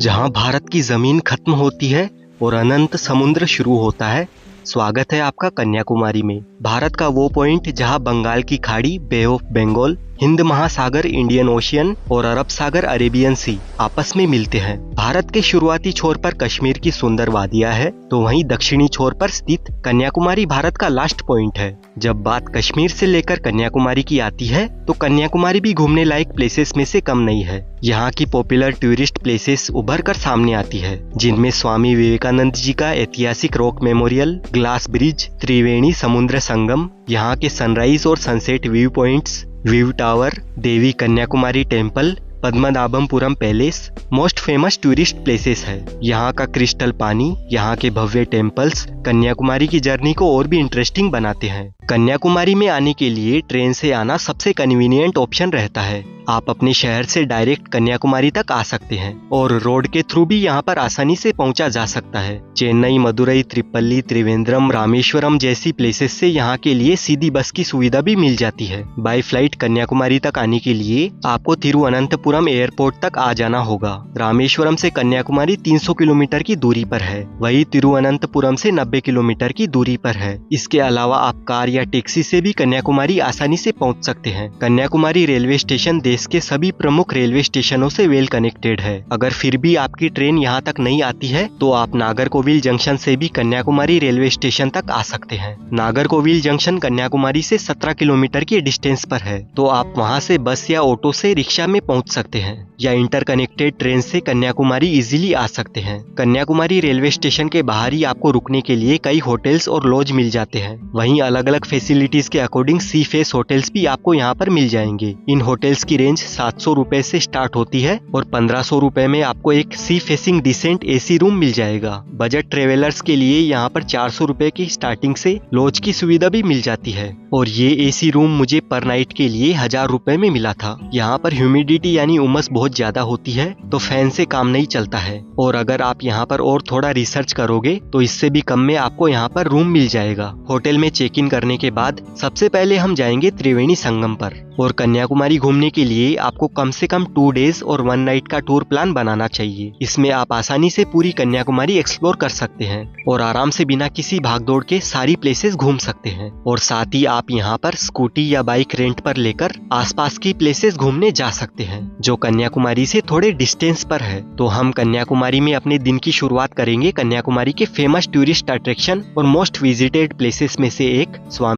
जहां भारत की जमीन खत्म होती है और अनंत समुद्र शुरू होता है। स्वागत है आपका कन्याकुमारी में। भारत का वो पॉइंट जहां बंगाल की खाड़ी, बे ऑफ बंगाल, हिंद महासागर, इंडियन ओशियन और अरब सागर, अरेबियन सी आपस में मिलते हैं। भारत के शुरुआती छोर पर कश्मीर की सुंदर वादियां है, तो वहीं दक्षिणी छोर पर स्थित कन्याकुमारी भारत का लास्ट पॉइंट है। जब बात कश्मीर से लेकर कन्याकुमारी की आती है, तो कन्याकुमारी भी घूमने लायक प्लेसेस में से कम नहीं है। यहाँ की पॉपुलर टूरिस्ट प्लेसेस उभर कर सामने आती है, जिनमें स्वामी विवेकानंद जी का ऐतिहासिक rock memorial, glass bridge, Triveni Samudra Sangam, यहाँ के सनराइज और sunset view points, view tower, Devi Kanyakumari temple, Padmanabhapuram palace most famous tourist places है। यहाँ का क्रिस्टल पानी, यहाँ के भव्य टेम्पल्स कन्याकुमारी की जर्नी को और भी इंटरेस्टिंग बनाते हैं। कन्याकुमारी में आने के लिए ट्रेन से आना सबसे कन्वीनियंट ऑप्शन रहता है। आप अपने शहर से डायरेक्ट कन्याकुमारी तक आ सकते हैं और रोड के थ्रू भी यहाँ पर आसानी से पहुँचा जा सकता है। चेन्नई, मदुरई, त्रिपल्ली, त्रिवेंद्रम, रामेश्वरम जैसी प्लेसेस से यहाँ के लिए सीधी बस की सुविधा भी मिल जाती है। बाय फ्लाइट कन्याकुमारी तक आने के लिए आपको तिरुवनंतपुरम एयरपोर्ट तक आ जाना होगा। रामेश्वरम से कन्याकुमारी 300 किलोमीटर की दूरी पर है, वही तिरुवनंतपुरम से 90 किलोमीटर की दूरी पर है। इसके अलावा आप कार या टैक्सी से भी कन्याकुमारी आसानी से पहुंच सकते हैं। कन्याकुमारी रेलवे स्टेशन देश के सभी प्रमुख रेलवे स्टेशनों से वेल कनेक्टेड है। अगर फिर भी आपकी ट्रेन यहाँ तक नहीं आती है, तो आप नागरकोविल जंक्शन से भी कन्याकुमारी रेलवे स्टेशन तक आ सकते हैं। नागरकोविल जंक्शन कन्याकुमारी से 17 किलोमीटर की डिस्टेंस पर है, तो आप वहाँ से बस या ऑटो से रिक्शा में पहुँच सकते हैं या इंटरकनेक्टेड ट्रेन से कन्याकुमारी इजीली आ सकते हैं। कन्याकुमारी रेलवे स्टेशन के बाहर ही आपको रुकने के लिए कई होटल्स और लॉज मिल जाते हैं। वहीं अलग अलग फैसिलिटीज के अकॉर्डिंग सी फेस होटल्स भी आपको यहाँ पर मिल जाएंगे। इन होटल्स की रेंज 700 रुपए से स्टार्ट होती है और 1500 रुपए में आपको एक sea facing decent AC room मिल जाएगा। बजट ट्रेवलर्स के लिए यहाँ पर 400 रुपए की स्टार्टिंग से लॉज की सुविधा भी मिल जाती है और ये एसी रूम मुझे पर नाइट के लिए 1000 रुपए में मिला था। यहाँ पर ह्यूमिडिटी यानी उमस बहुत ज्यादा होती है, तो फैन से काम नहीं चलता है और अगर आप यहाँ पर और थोड़ा रिसर्च करोगे तो इससे भी कम में आपको यहाँ पर रूम मिल जाएगा। होटल में चेक इन करने के बाद सबसे पहले हम जाएंगे त्रिवेणी संगम पर और कन्याकुमारी घूमने के लिए आपको कम से कम 2 डेज और 1 नाइट का टूर प्लान बनाना चाहिए। इसमें आप आसानी से पूरी कन्याकुमारी एक्सप्लोर कर सकते हैं और आराम से बिना किसी भागदौड़ के सारी प्लेसेस घूम सकते हैं। और साथ ही आप यहाँ पर स्कूटी या बाइक रेंट पर लेकर आसपास की प्लेसेस घूमने जा सकते हैं, जो कन्याकुमारी से थोड़े डिस्टेंस पर है। तो हम कन्याकुमारी में अपने दिन की शुरुआत करेंगे कन्याकुमारी के फेमस टूरिस्ट अट्रैक्शन और मोस्ट विजिटेड प्लेसेस में से एक स्वामी